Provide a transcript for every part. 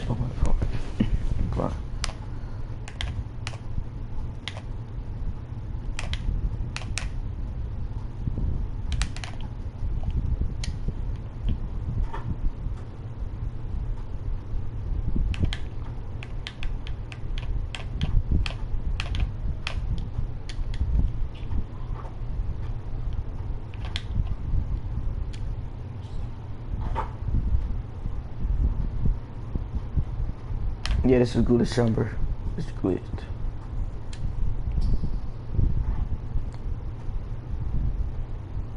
Oh my God. Come on. Yeah, this is glitched chamber. It's glitched.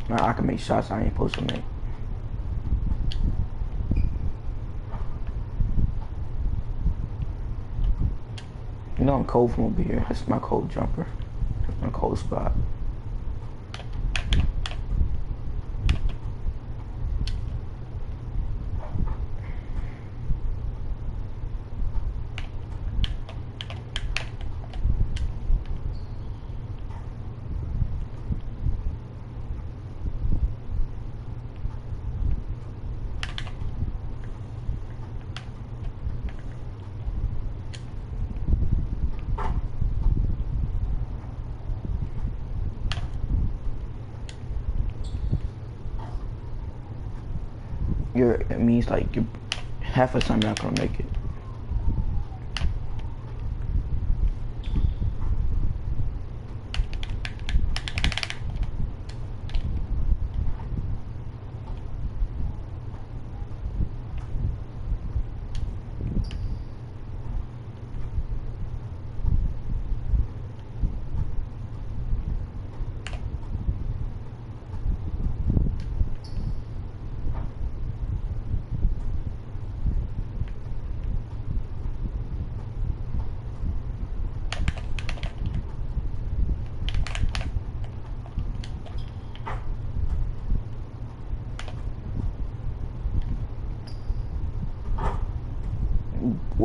Now I can make shots I ain't supposed to make. You know I'm cold from over here. That's my cold jumper. My cold spot. It means like you're half of the time you're not gonna make it.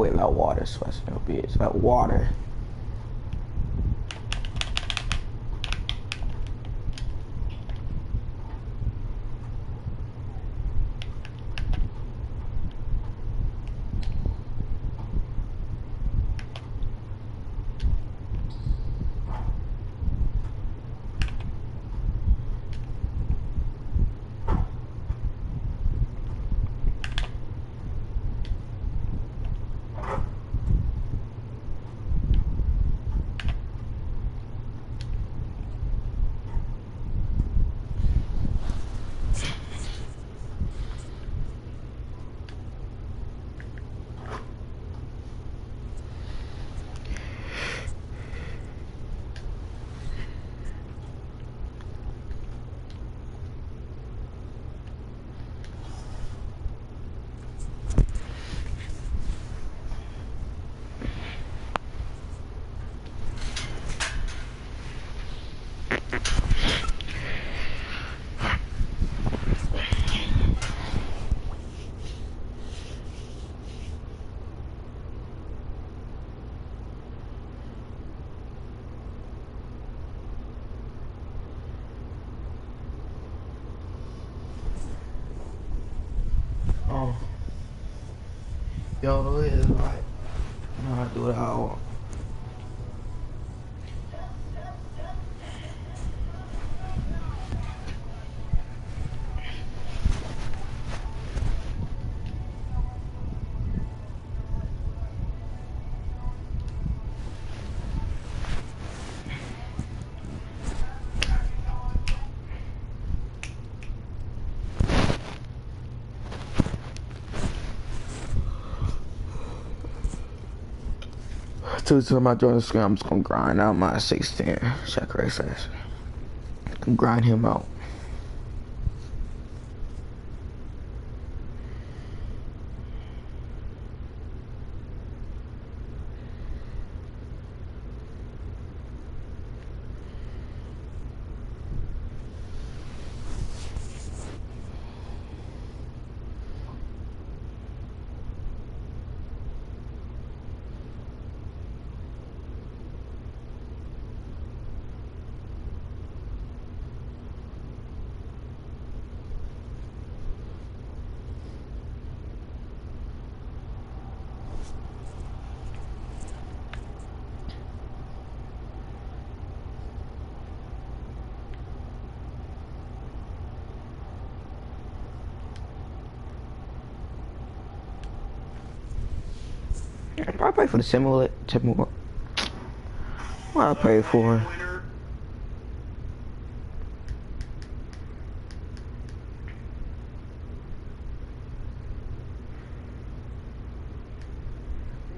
wet like water, so I smell bitch like water. Oh, yo, it's like, you know, I do it all. Two to my joint screen, I'm just gonna grind out my 610 shot race. Grind him out. I probably pay for the similar. What I pay for?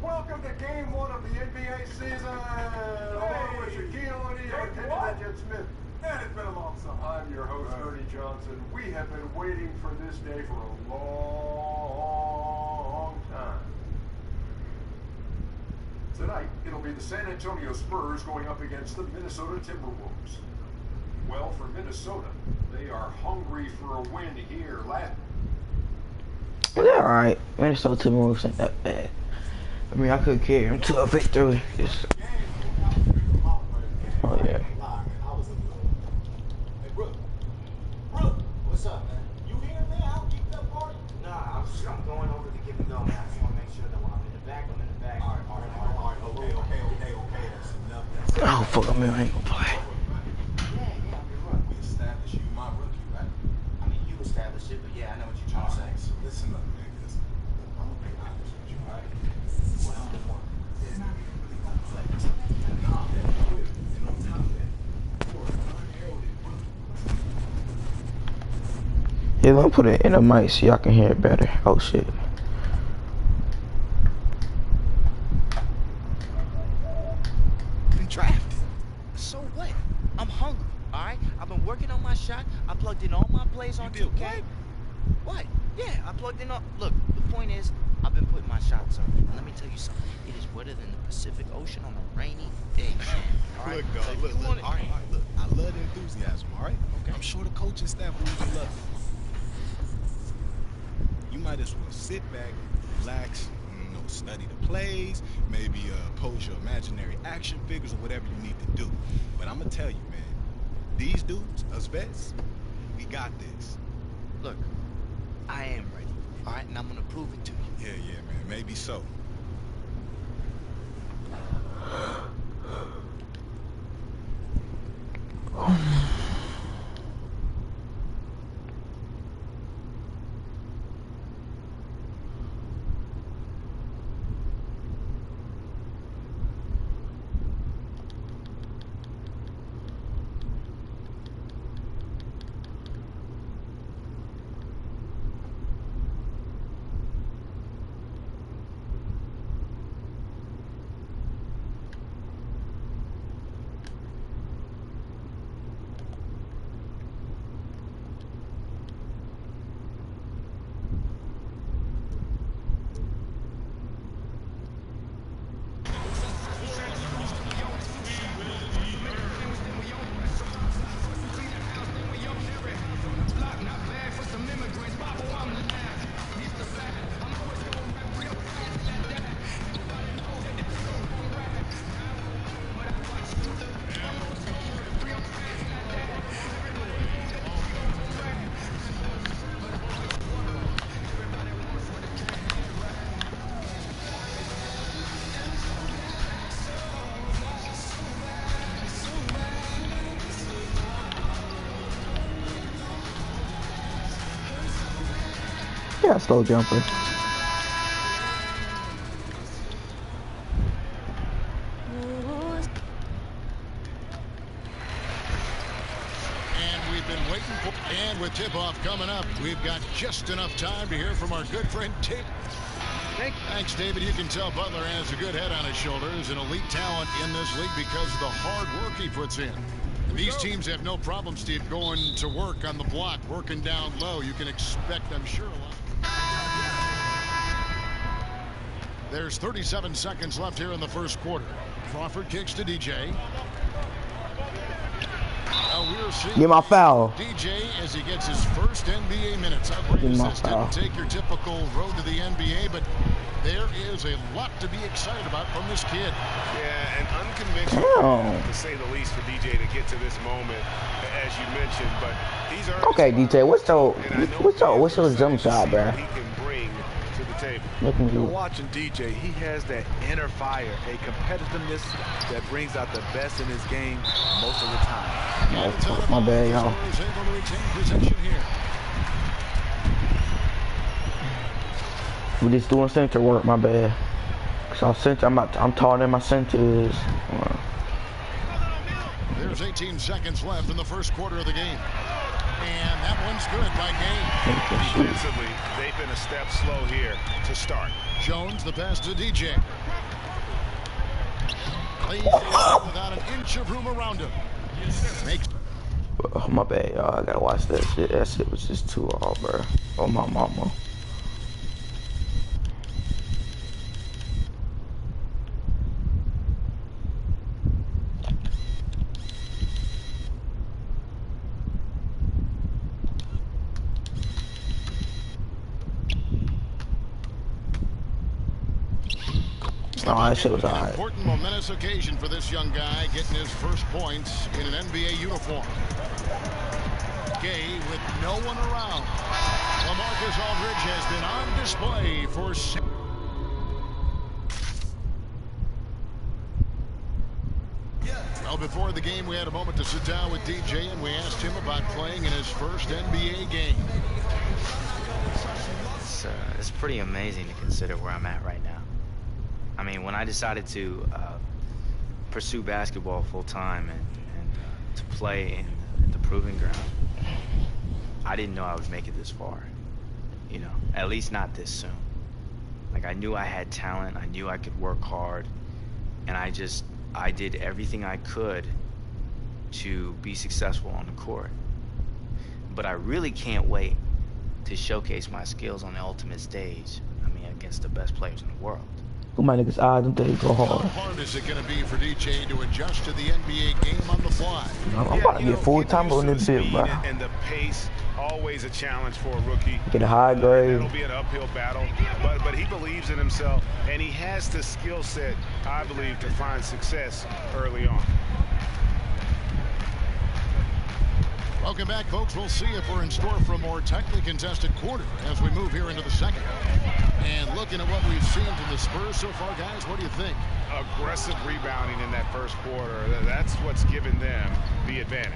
Welcome to Game 1 of the NBA season. Along with Shaquille O'Neal and Jet Smith. And it's been a long summer. I'm your host, Ernie Johnson. We have been waiting for this day for a long time. Tonight, it'll be the San Antonio Spurs going up against the Minnesota Timberwolves. Well, for Minnesota, they are hungry for a win here. They're alright. Minnesota Timberwolves ain't that bad. I mean, I could carry him to a victory. Oh, yeah. Hey, Brooke. Brooke, what's up, man? You here, man? I don't keep that party. Nah, I'm going over to give it go, man. I just want to make sure that when I'm in the back, I'm in the back. All right. Okay. That's enough. Oh, fuck, I ain't gonna play. Yeah, we established you my rookie, right? I mean, you established it, but yeah, I know what you're trying to say. So listen up, man, because I'm going to be honest with you, all right? Well, it's not really going to play. And on top of that, you're an unheralded rookie. Yeah, let me put it in the mic so y'all can hear it better. Oh, shit. Drafted. So what? I'm hungry, alright? I've been working on my shot. I plugged in all my plays on 2K. What? Yeah, I plugged in all. Look, the point is, I've been putting my shots up. And let me tell you something. It is wetter than the Pacific Ocean on a rainy day. Alright? Look, dog, look. All right, look. I love the enthusiasm, all right? Okay. I'm sure the coaching staff will even love it. You might as well sit back, relax, study the plays, maybe pose your imaginary action figures or whatever you need to do. But I'm gonna tell you, man, these dudes, us vets, we got this. Look, I am ready, all right? And I'm gonna prove it to you. Yeah, man, maybe so. Yeah, slow jumper. And with tip-off coming up, we've got just enough time to hear from our good friend David. Thanks, David. You can tell Butler has a good head on his shoulders, an elite talent in this league because of the hard work he puts in. These teams have no problem, Steve, going to work on the block, working down low. You can expect, I'm sure, a lot. There's 37 seconds left here in the first quarter. Crawford kicks to DJ. Get my foul. DJ as he gets his first NBA minutes. How great is this? Didn't take your typical road to the NBA, but there is a lot to be excited about from this kid. Yeah, and unconventional, to say the least, for DJ to get to this moment, as you mentioned. But these are okay, DJ. What's your jump shot, bro? He can bring to the table. You're watching DJ. He has that inner fire, a competitiveness that brings out the best in his game most of the time. Oh, my bad, y'all. We just doing center work, my bad. So I'm taller than my center is. There's 18 seconds left in the first quarter of the game. And that one's good by Game. Defensively, they've been a step slow here to start. Jones, the pass to DJ. Lays it out without an inch of room around him. Makes. Oh, my bad, y'all. I gotta watch that shit. That shit was just too hard, bro. Oh, my mama. Oh, that shit was alright. Important momentous occasion for this young guy, getting his first points in an NBA uniform. Gay with no one around. LaMarcus Aldridge has been on display for. Well, before the game, we had a moment to sit down with DJ, and we asked him about playing in his first NBA game. It's pretty amazing to consider where I'm at right now. I mean, when I decided to pursue basketball full time and to play in the proving ground, I didn't know I would make it this far. You know, at least not this soon. Like, I knew I had talent, I knew I could work hard, and I did everything I could to be successful on the court. But I really can't wait to showcase my skills on the ultimate stage. I mean, against the best players in the world. Who my niggas eyes don't think go hard. How hard is it going to be for DJ to adjust to the NBA game on the fly? I'm about to get full time on this shit, bro. And the pace always a challenge for a rookie. Get a high grade. It'll be an uphill battle, but he believes in himself, and he has the skill set, I believe, to find success early on. Welcome back, folks. We'll see if we're in store for a more tightly contested quarter as we move here into the second. And looking at what we've seen from the Spurs so far, guys, what do you think? Aggressive rebounding in that first quarter. That's what's given them the advantage.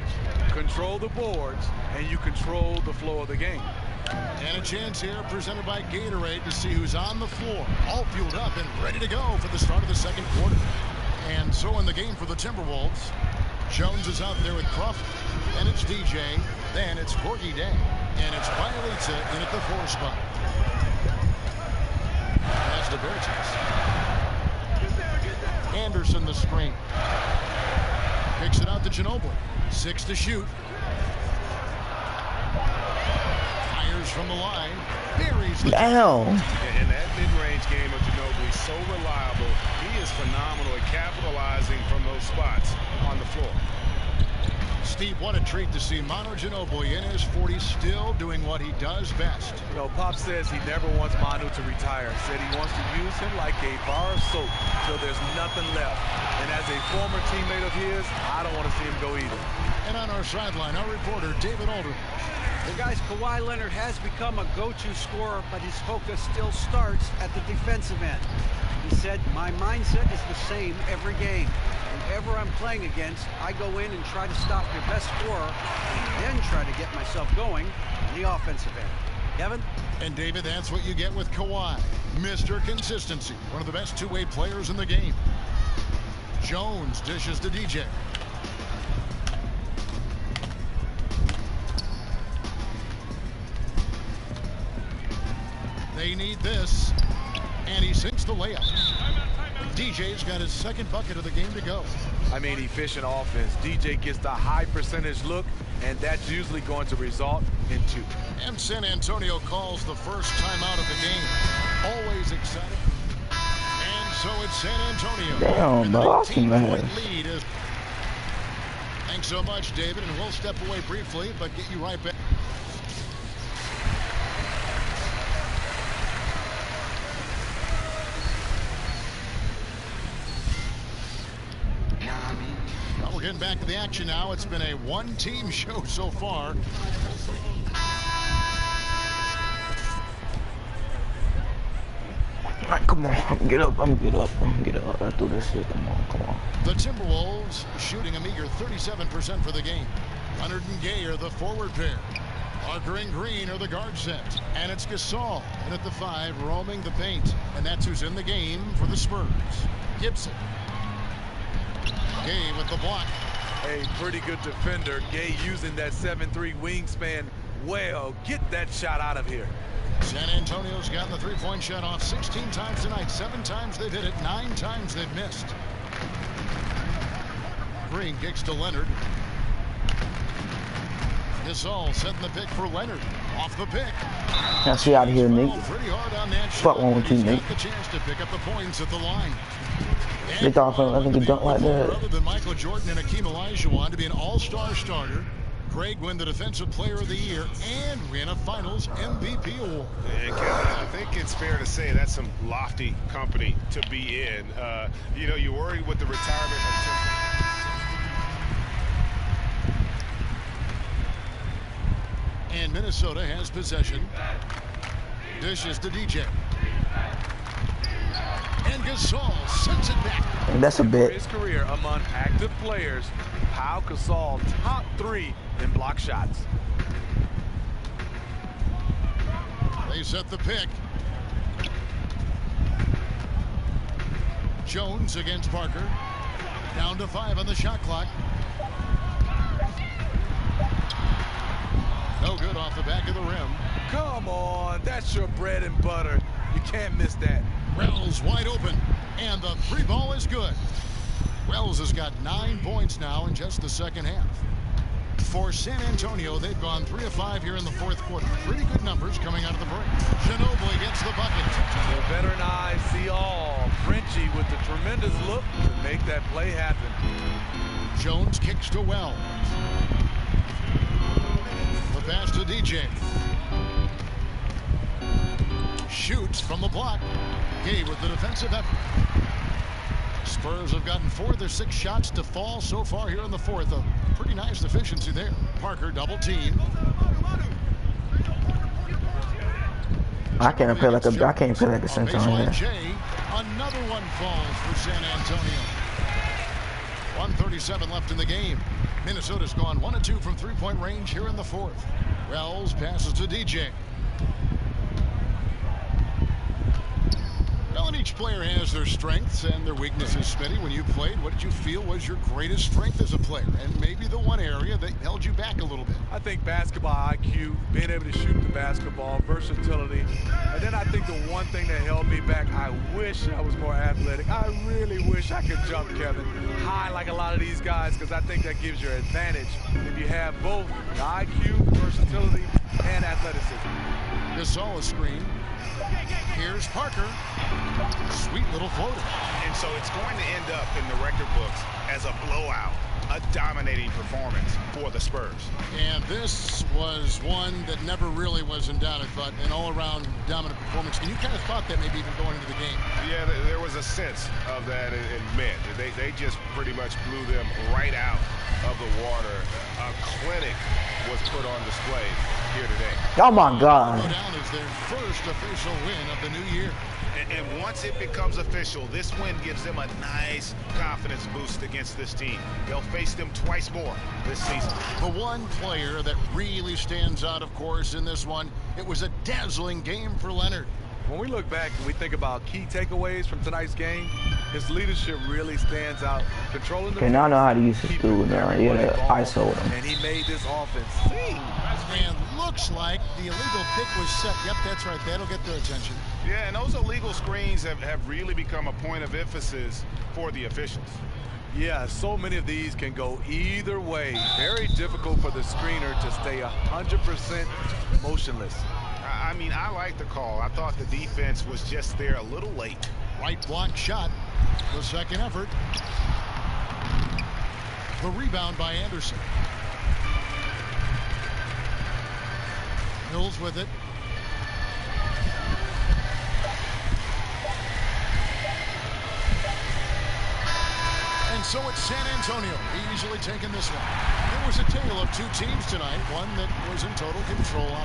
Control the boards, and you control the flow of the game. And a chance here presented by Gatorade to see who's on the floor, all fueled up and ready to go for the start of the second quarter. And so in the game for the Timberwolves, Jones is out there with Crawford, and it's DJ, then it's Corky Day, and it's Bielitsa in at the 4 spot. That's the Bertans. Anderson the screen. Kicks it out to Ginobili. 6 to shoot. Fires from the line. Buries the down. And that mid-range game of Ginobili, so reliable. He is phenomenal at capitalizing from those spots on the floor. Steve, what a treat to see Manu Ginobili in his 40s still doing what he does best. You know, Pop says he never wants Manu to retire. Said he wants to use him like a bar of soap till there's nothing left. And as a former teammate of his, I don't want to see him go either. And on our sideline, our reporter, David Aldridge. Well, guys, Kawhi Leonard has become a go-to scorer, but his focus still starts at the defensive end. He said, my mindset is the same every game. Whoever I'm playing against, I go in and try to stop your best scorer and then try to get myself going on the offensive end. Kevin? And David, that's what you get with Kawhi. Mr. Consistency, one of the best two-way players in the game. Jones dishes to DJ. They need this, and he sinks the layup. DJ's got his second bucket of the game to go. I mean, efficient offense. DJ gets the high percentage look, and that's usually going to result in 2. And San Antonio calls the first timeout of the game. Always exciting. And so it's San Antonio. Damn, Boston, man. Lead is... Thanks so much, David, and we'll step away briefly, but get you right back. We're getting back to the action now. It's been a one-team show so far. All right, come on, get up, I'm get up. I do this shit, come on. The Timberwolves shooting a meager 37% for the game. Leonard and Gay are the forward pair. Parker and Green are the guard set. And it's Gasol in at the 5, roaming the paint. And that's who's in the game for the Spurs. Gibson. Gay with the block. A pretty good defender. Gay using that 7'3" wingspan well. Get that shot out of here. San Antonio's gotten the three-point shot off 16 times tonight. 7 times they've hit it, 9 times they've missed. Green kicks to Leonard. Gasol setting the pick for Leonard. Off the pick. Now see out of here, Nick. Fuck wrong with you, Nick. The chance to pick up the points at the line. They thought I think he dunked like that. Other than Michael Jordan and Hakeem Olajuwon to be an all-star starter, Craig win the Defensive Player of the Year and win a Finals MVP award. And Kevin, I think it's fair to say that's some lofty company to be in. You know, you worry with the retirement of And Minnesota has possession. Dishes to DJ. And Gasol sends it back. And that's a bit. His career among active players, Pau Gasol top 3 in block shots. They set the pick. Jones against Parker. Down to 5 on the shot clock. No good off the back of the rim. Come on, that's your bread and butter. You can't miss that. Wells wide open, and the 3 ball is good. Wells has got 9 points now in just the second half. For San Antonio, they've gone 3 of 5 here in the fourth quarter. Pretty good numbers coming out of the break. Ginobili gets the bucket. The veteran eyes see all. Frenchie with the tremendous look to make that play happen. Jones kicks to Wells. The pass to DJ. DJ. Shoots from the block. Gay with the defensive effort. Spurs have gotten 4 of their 6 shots to fall so far here in the fourth. A pretty nice efficiency there. Parker double team. I can't play like a center on here. Another one falls for San Antonio. 1:37 left in the game. Minnesota's gone 1 of 2 from three-point range here in the fourth. Wells passes to DJ. Well, and each player has their strengths and their weaknesses. Smitty, when you played, what did you feel was your greatest strength as a player? And maybe the one area that held you back a little bit? I think basketball IQ, being able to shoot the basketball, versatility. And then I think the one thing that held me back, I wish I was more athletic. I really wish I could jump, Kevin, high like a lot of these guys, because I think that gives you an advantage if you have both the IQ, versatility, and athleticism. Gasol a screen. Here's Parker. Sweet little floater. And so it's going to end up in the record books as a blowout, a dominating performance for the Spurs. And this was one that never really was in doubt. I thought an all-around dominant performance. And you kind of thought that maybe even going into the game. Yeah, there was a sense of that in men. They just pretty much blew them right out of the water. A clinic was put on display here today. Oh my God. Down is their first official win of the new year. And once it becomes official, this win gives them a nice confidence boost against this team. They'll face them twice more this season. The one player that really stands out, of course, in this one, it was a dazzling game for Leonard. When we look back and we think about key takeaways from tonight's game, his leadership really stands out. Controlling the Okay, now I know how to use his tool now. You gotta ISO him. And he made this offense sing. And looks like the illegal pick was set. Yep, that's right. That'll get their attention. Yeah, and those illegal screens have really become a point of emphasis for the officials. Yeah, so many of these can go either way. Very difficult for the screener to stay 100% motionless. I mean, I like the call. I thought the defense was just there a little late. Right block shot. The second effort. The rebound by Anderson. Hills with it. And so it's San Antonio easily taking this one. It was a tale of 2 teams tonight. One that was in total control.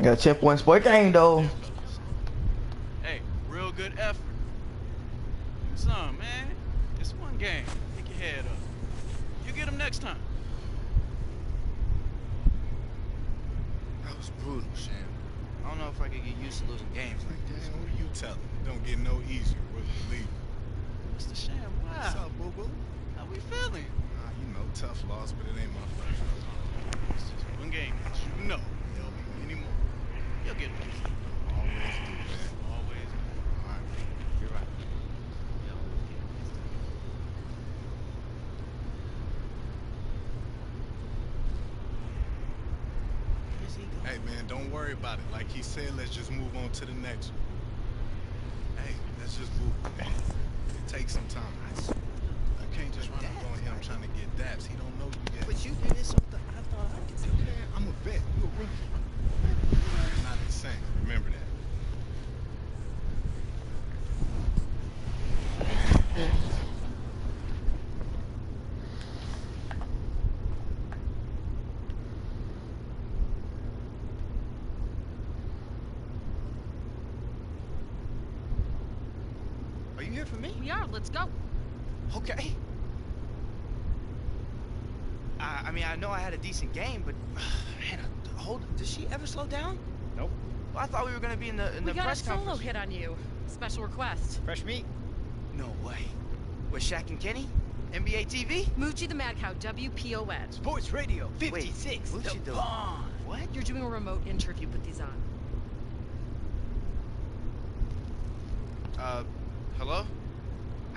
Got a 10-point sport game though. Hey, real good effort. Son, man, it's one game. Pick your head up. You get them next time. That was brutal, Sham. I don't know if I could get used to losing games like this. Damn, what are you telling? It don't get no easier with the league. Mr. Sham, wow. What's up, boo-boo? How we feeling? You know, tough loss, but it ain't my first. It's just one game. You know. There'll be many more. You'll get it. Always do, man. Always. All right, you're right. Hey, man, don't worry about it. Like he said, let's just move on to the next one. Hey, let's just move, man. It takes some time. I can't just run up on him trying to get daps. He don't know you yet. But you did something I thought I could do. Man, I'm a vet. You a rookie. You're not the same. Remember that. Are you here for me? We are. Let's go. Okay. I mean, I know I had a decent game, but man, did she ever slow down? Nope. Well, I thought we were gonna be in the We got a press solo conference. hit on you. Special request. Fresh meat. No way. With Shaq and Kenny? NBA TV? Moochie the Mad Cow, WPON. Sports Radio 56. Wait, Moochie the the- Bond. What? You're doing a remote interview. Put these on. Hello?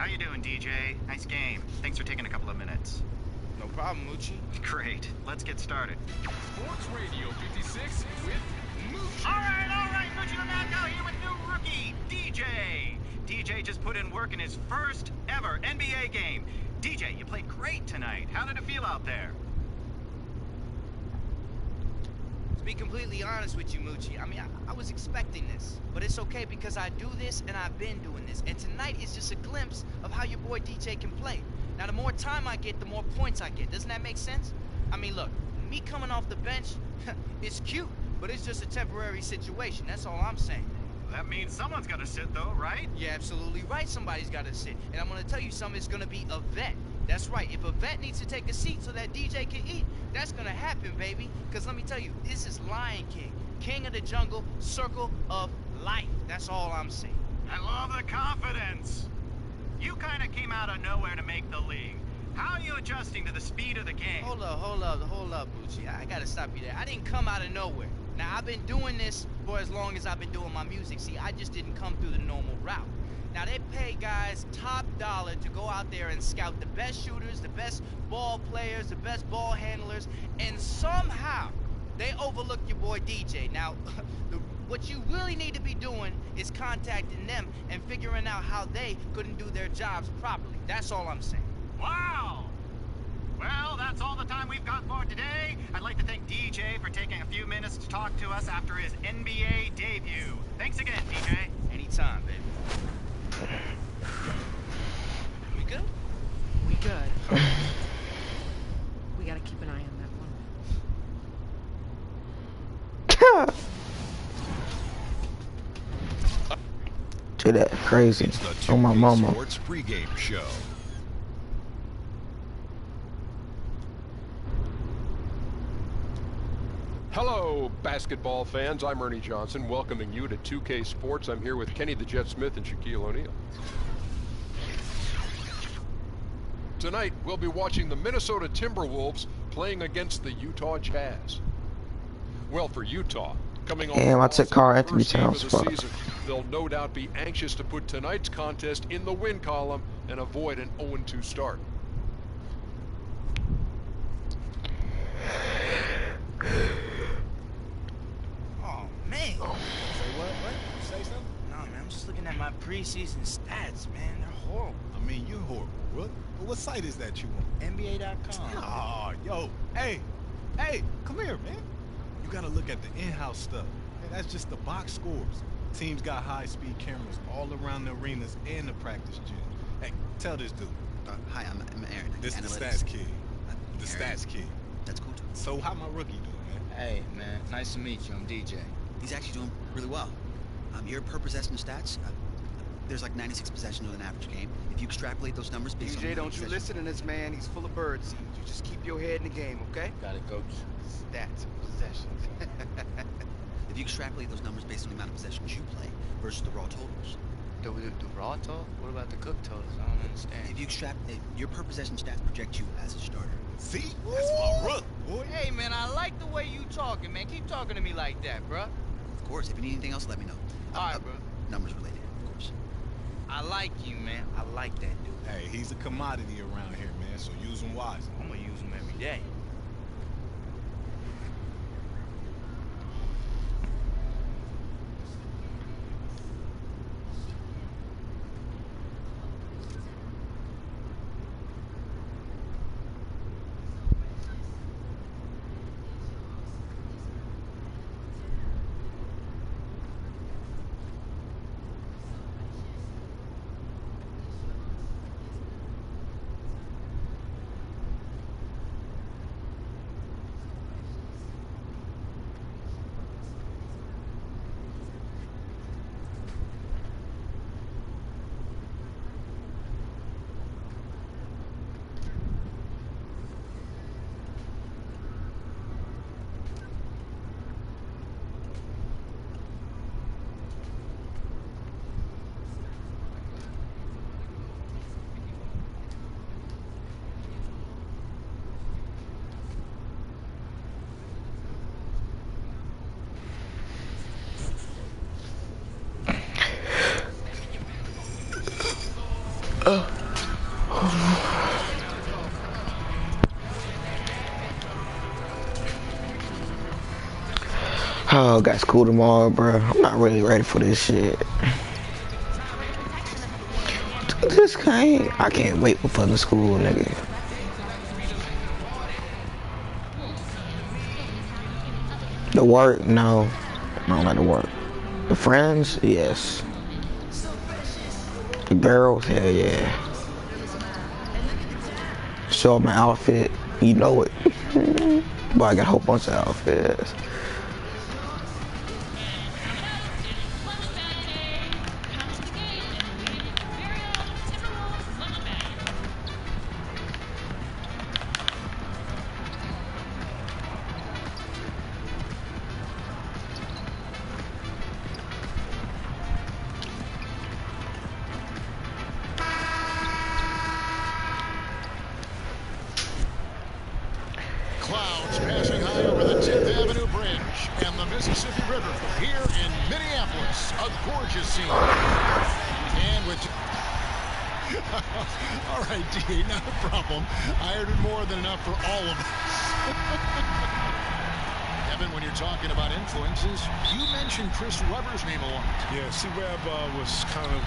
How you doing, DJ? Nice game. Thanks for taking a couple of minutes. No problem, Moochie. Great. Let's get started. Sports Radio 56 with Moochie. All right. Moochie the Mad Cow here with new rookie, DJ. DJ just put in work in his first ever NBA game. DJ, you played great tonight. How did it feel out there? To be completely honest with you, Moochie, I mean, I was expecting this. But it's okay because I do this and I've been doing this. And tonight is just a glimpse of how your boy DJ can play. Now, the more time I get, the more points I get. Doesn't that make sense? I mean, look, me coming off the bench, it's cute, but it's just a temporary situation. That's all I'm saying. That means someone's got to sit, though, right? You're absolutely right. Somebody's got to sit. And I'm going to tell you something. It's going to be a vet. That's right. If a vet needs to take a seat so that DJ can eat, that's going to happen, baby. Because let me tell you, this is Lion King. King of the jungle, circle of life. That's all I'm saying. I love the confidence. You kind of came out of nowhere to make the league. How are you adjusting to the speed of the game? Hold up, Bucci. I gotta stop you there. I didn't come out of nowhere. Now, I've been doing this for as long as I've been doing my music. See, I just didn't come through the normal route. Now, they pay guys top dollar to go out there and scout the best shooters, the best ball players, the best ball handlers, and somehow they overlook your boy DJ. Now, what you really need to be doing is contacting them and figuring out how they couldn't do their jobs properly. That's all I'm saying. Wow! Well, that's all the time we've got for today. I'd like to thank DJ for taking a few minutes to talk to us after his NBA debut. Thanks again, DJ. Anytime, baby. We good? We good. We gotta keep an eye on that one. Shit, that crazy. It's the On my 2K mama. Sports pregame show. Hello, basketball fans. I'm Ernie Johnson, welcoming you to 2K Sports. I'm here with Kenny the Jet Smith and Shaquille O'Neal. Tonight, we'll be watching the Minnesota Timberwolves playing against the Utah Jazz. Well, for Utah, coming off Damn, I the took Carl first Anthony game of Towns' the spot. season, they'll no doubt be anxious to put tonight's contest in the win column and avoid an 0-2 start. Oh, man. Say what? You say something? No, man, I'm just looking at my preseason stats, man. They're horrible. I mean, you're horrible. What site is that you on? NBA.com. Oh, yo, hey, come here, man. You gotta look at the in-house stuff. Hey, that's just the box scores. Teams got high-speed cameras all around the arenas and the practice gym. Hey, tell this dude. Hi, I'm Aaron. This is the Analytics. stats kid. The Aaron. stats kid. That's cool too. So how my rookie doing, man? Hey, man. Nice to meet you. I'm DJ. He's actually doing really well. Your per possession stats, there's like 96 possessions with an average game. If you extrapolate those numbers based on DJ, don't you possession- listen to this man. He's full of bird seeds. You just keep your head in the game, okay? Got it, coach. Stats and possessions. If you extrapolate those numbers based on the amount of possessions you play versus the raw totals. The raw talk? What about the cook totals? I don't understand. If you extrapolate, your per possession stats project you as a starter. See? That's my rook, boy. Hey, man, I like the way you talking, man. Keep talking to me like that, bruh. Of course, if you need anything else, let me know. All right, bro. Numbers related, of course. I like you, man. I like that dude. Hey, he's a commodity around here, man, so use him wisely. I'm gonna use him every day. Oh, got school tomorrow, bro. I'm not really ready for this shit. I can't wait for fucking school, nigga. The work, no. I don't like the work. The friends, yes. The girls, hell yeah. Show up my outfit, you know it. Boy, I got a whole bunch of outfits. Clouds passing high over the 10th Avenue Bridge and the Mississippi River here in Minneapolis. A gorgeous scene. And with... All right, D, not a problem. I ordered more than enough for all of us. Evan, when you're talking about influences, you mentioned Chris Webber's name a lot. Yeah, see, Webb was kind of...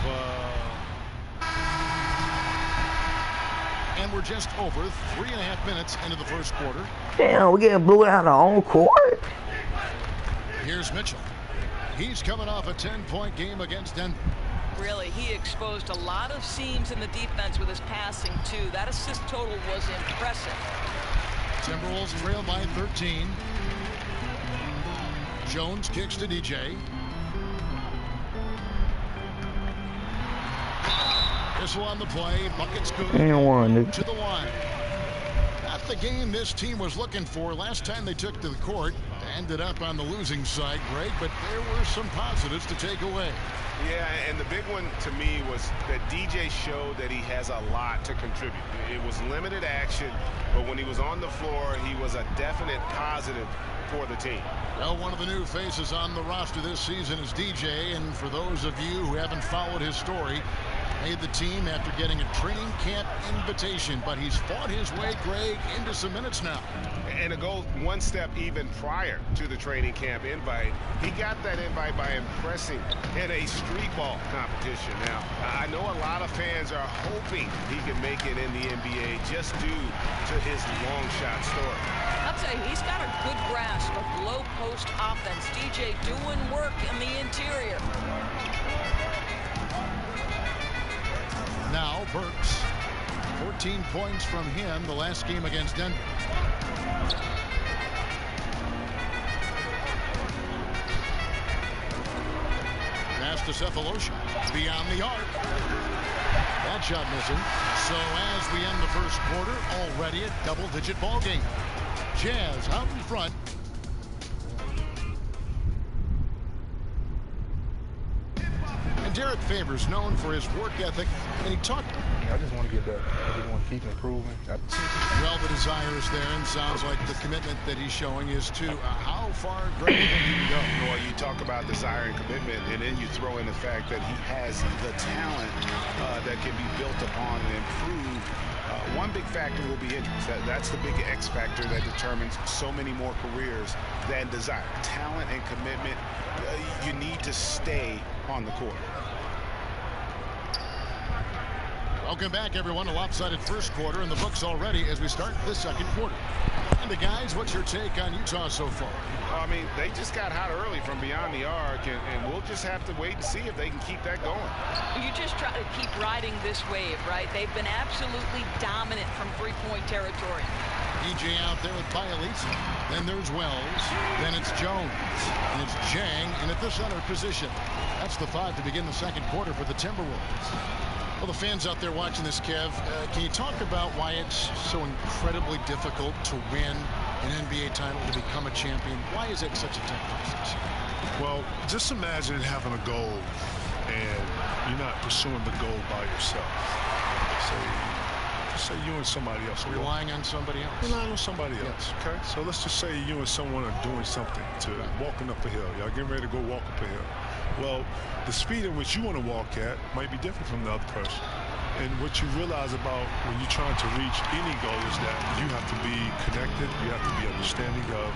And we're just over 3.5 minutes into the first quarter. Damn, we getting blew out our own court. Here's Mitchell. He's coming off a 10-point game against Denver. Really, he exposed a lot of seams in the defense with his passing, too. That assist total was impressive. Timberwolves trail by 13. Jones kicks to DJ. Whistle on the play. Bucket's good. To the line. Not the game this team was looking for last time they took to the court. Ended up on the losing side, Greg, but there were some positives to take away. Yeah, and the big one to me was that DJ showed that he has a lot to contribute. It was limited action, but when he was on the floor, he was a definite positive for the team. Well, one of the new faces on the roster this season is DJ, and for those of you who haven't followed his story, made the team after getting a training camp invitation, but he's fought his way, Greg, into some minutes now. And to go one step even prior to the training camp invite, he got that invite by impressing in a street ball competition. Now, I know a lot of fans are hoping he can make it in the NBA just due to his long shot story. I'd say he's got a good grasp of low post offense. DJ doing work in the interior. Now Burks, 14 points from him the last game against Denver. Pass to Cephalosha, beyond the arc. That shot missing. So as we end the first quarter, already a double-digit ball game. Jazz out in front. Derek Favors known for his work ethic, and he talked. I just want to get better. I just want to keep improving. Well, the desire is there, and sounds like the commitment that he's showing is to how far Greg can go. Well, you talk about desire and commitment, and then you throw in the fact that he has the talent that can be built upon and improved. One big factor will be injuries. That's the big X factor that determines so many more careers than desire. Talent and commitment, you need to stay on the court. Welcome back, everyone. A lopsided first quarter in the books already as we start the second quarter. And the guys, what's your take on Utah so far? I mean, they just got hot early from beyond the arc, and we'll just have to wait and see if they can keep that going. You just try to keep riding this wave, right? They've been absolutely dominant from three-point territory. DJ out there with Bialisa. Then there's Wells. Then it's Jones. And it's Jang. And at the center position. That's the five to begin the second quarter for the Timberwolves. Well, the fans out there watching this, Kev, can you talk about why it's so incredibly difficult to win an NBA title, to become a champion? Why is it such a tough process? Well, just imagine having a goal and you're not pursuing the goal by yourself. Say you and somebody else. Relying on somebody else. Relying on somebody else, okay? So let's just say you and someone are doing something, walking up a hill. Y'all getting ready to go walk up a hill. Well, the speed at which you want to walk at might be different from the other person. And what you realize about when you're trying to reach any goal is that you have to be connected. You have to be understanding of,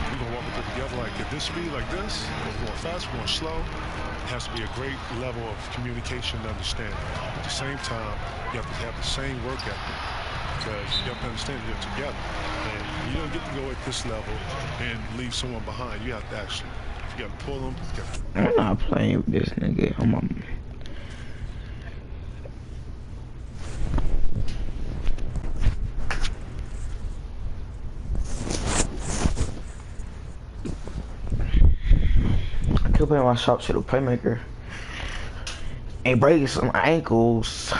we're going to walk it together like at this speed, like this. We're going fast, we're going slow. It has to be a great level of communication and understanding. At the same time, you have to have the same work ethic because you have to understand you're together. And you don't get to go at this level and leave someone behind. You have to actually, you got to pull them. I'm not playing with this nigga. I could play my sharpshooter playmaker and break some ankles.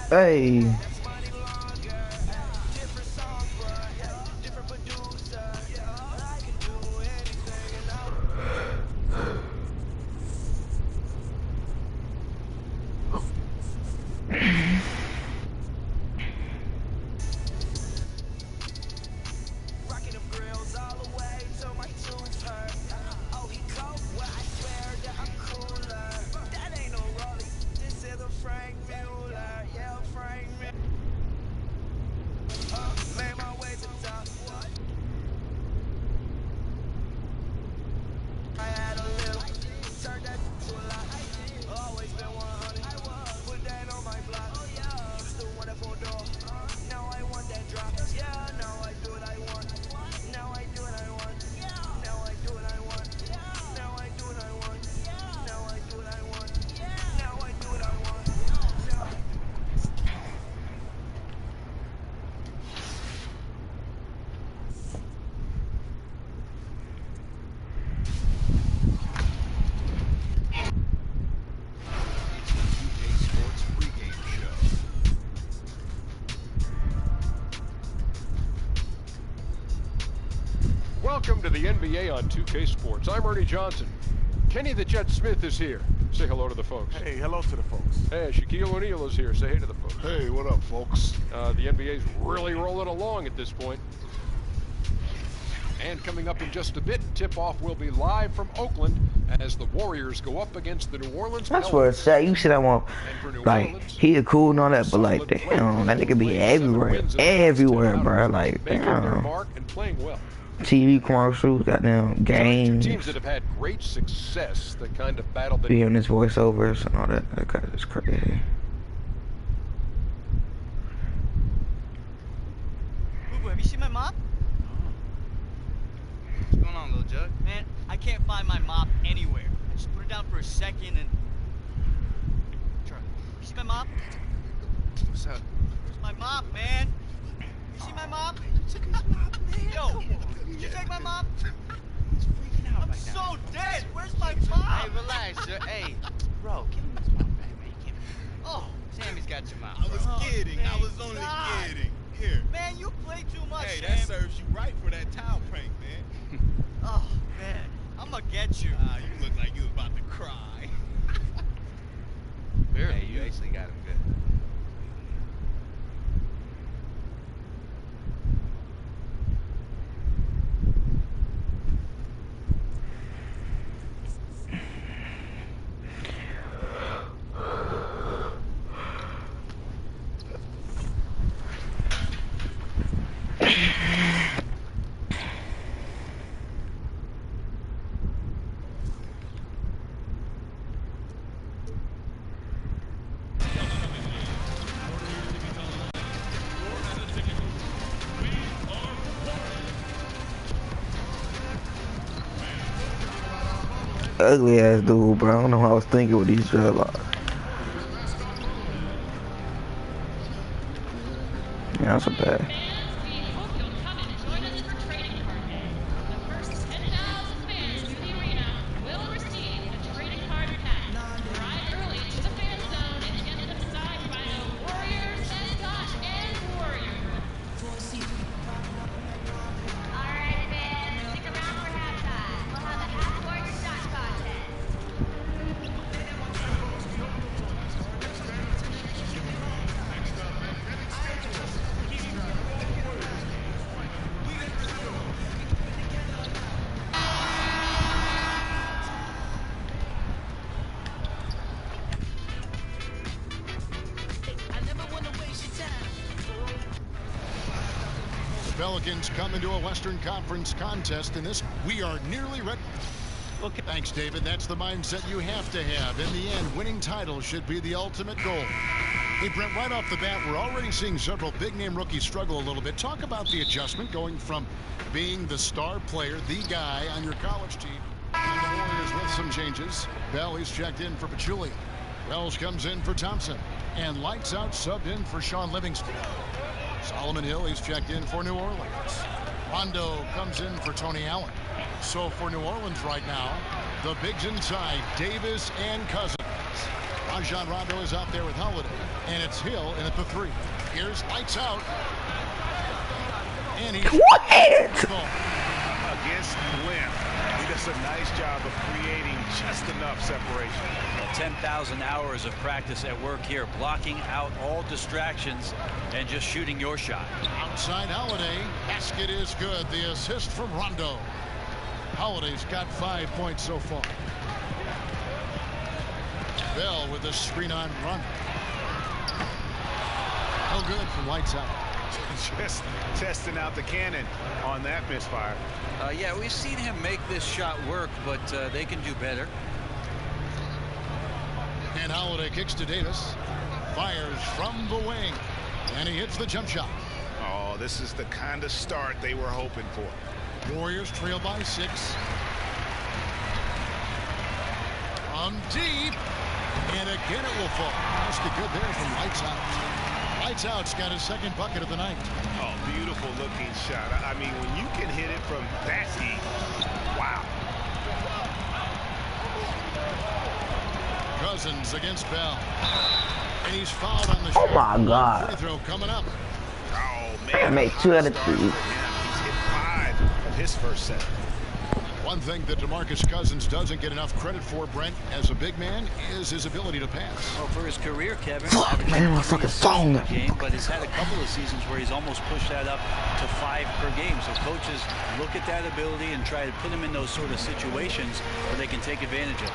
Hey. Welcome to the NBA on 2K Sports. I'm Ernie Johnson. Kenny the Jet Smith is here. Say hello to the folks. Hey, hello to the folks. Hey, Shaquille O'Neal is here. Say hey to the folks. Hey, what up, folks? The NBA's really rolling along at this point. And coming up in just a bit, tip-off will be live from Oakland as the Warriors go up against the New Orleans That's what it's sad. You said I want, like, he a cool and all that, but like, damn, that nigga be everywhere, bro. Like, damn. And playing well. TV commercials, goddamn games. Teams that have had great success, the kind of battle that hearing his voiceovers and all that. That is crazy. Boo-boo, have you seen my mop? What's going on, little Jug? Man, I can't find my mop anywhere. I just put it down for a second and... Charlie, you see my mop? What's up? Where's my mop, man? You see my mop? Took his mop, man. Yo, did you take my mop? He's freaking out I'm right so now. dead. Where's my mop? Hey, relax, sir. Hey, bro, give him his mop back, man. You can't... Oh, Sammy's got your mop. I was kidding. I was only kidding. Here. Man, you play too much, Hey, Sam. that serves you right for that towel prank, man. Oh, man. I'm gonna get you. You look like you was about to cry. Hey, you actually got him good. Ugly ass dude, bro. I don't know what I was thinking with these dreadlocks. Yeah, that's a bad. Pelicans come into a Western Conference contest in this. We are nearly ready. Okay. Thanks, David. That's the mindset you have to have. In the end, winning titles should be the ultimate goal. Hey, Brent, right off the bat, we're already seeing several big-name rookies struggle a little bit. Talk about the adjustment going from being the star player, the guy on your college team. And the Warriors with some changes. Bell, he's checked in for Pachulia. Wells comes in for Thompson. And lights out, subbed in for Sean Livingston. Solomon Hill, he's checked in for New Orleans. Rondo comes in for Tony Allen. So for New Orleans right now, the bigs inside, Davis and Cousins. Rajon Rondo is out there with Holiday. And it's Hill in at the 3. Here's lights out. And he's against Glenn. He does a nice job of creating just enough separation. 10,000 hours of practice at work here, blocking out all distractions and just shooting your shot. Outside Holiday, basket is good. The assist from Rondo. Holiday's got 5 points so far. Bell with the screen on Rondo. No good from lights out. Just testing out the cannon on that misfire. Yeah, we've seen him make this shot work, but they can do better. And Holiday kicks to Davis. Fires from the wing. And he hits the jump shot. Oh, this is the kind of start they were hoping for. Warriors trail by 6. From deep. And again it will fall. Must be good there from lights out. Lights out's got his second bucket of the night. Oh, beautiful looking shot. I mean, when you can hit it from that deep, wow. Cousins against Bell. And he's fouled on the shot. Oh my God. Free throw coming up. Oh, man. I made 2 out of 3. He's hit 5 of his first set. One thing that DeMarcus Cousins doesn't get enough credit for, Brent, as a big man, is his ability to pass. Well, for his career, Kevin, fuck, man, my fucking phone. Game, but he's had a couple of seasons where he's almost pushed that up to 5 per game. So coaches look at that ability and try to put him in those sort of situations where they can take advantage of it.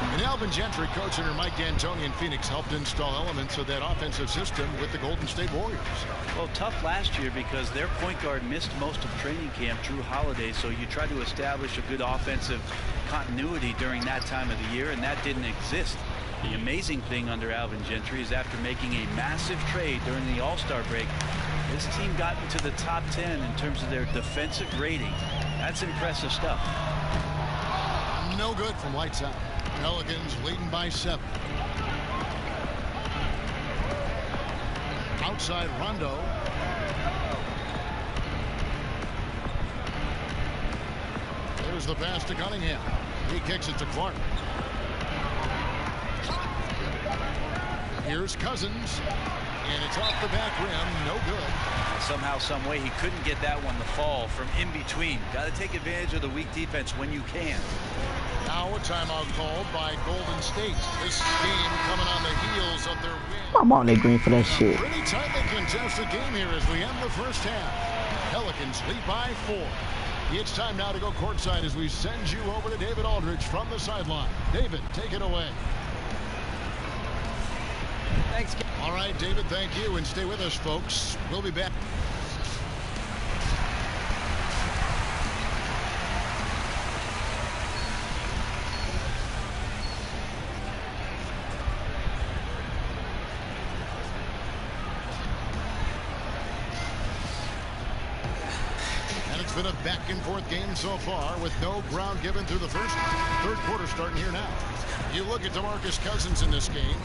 And Alvin Gentry, coach under Mike D'Antoni in Phoenix, helped install elements of that offensive system with the Golden State Warriors. Well, tough last year because their point guard missed most of training camp, Drew Holiday, so you try to establish a good offensive continuity during that time of the year, and that didn't exist. The amazing thing under Alvin Gentry is after making a massive trade during the All-Star break, this team got into the top 10 in terms of their defensive rating. That's impressive stuff. No good from lights out. Pelicans leading by 7. Outside Rondo. There's the pass to Cunningham. He kicks it to Clark. Here's Cousins. And it's off the back rim. No good. Somehow, some way, he couldn't get that one to fall from in between. Got to take advantage of the weak defense when you can. Now a timeout called by Golden State. This game coming on the heels of their win. I'm on that green for that shit. Pretty tightly contested game here as we end the first half. Pelicans lead by 4. It's time now to go courtside as we send you over to David Aldridge from the sideline. David, take it away. Thanks. All right, David, thank you, and stay with us, folks. We'll be back. Been a back-and-forth game so far with no ground given through the third quarter starting here now. You look at DeMarcus Cousins in this game.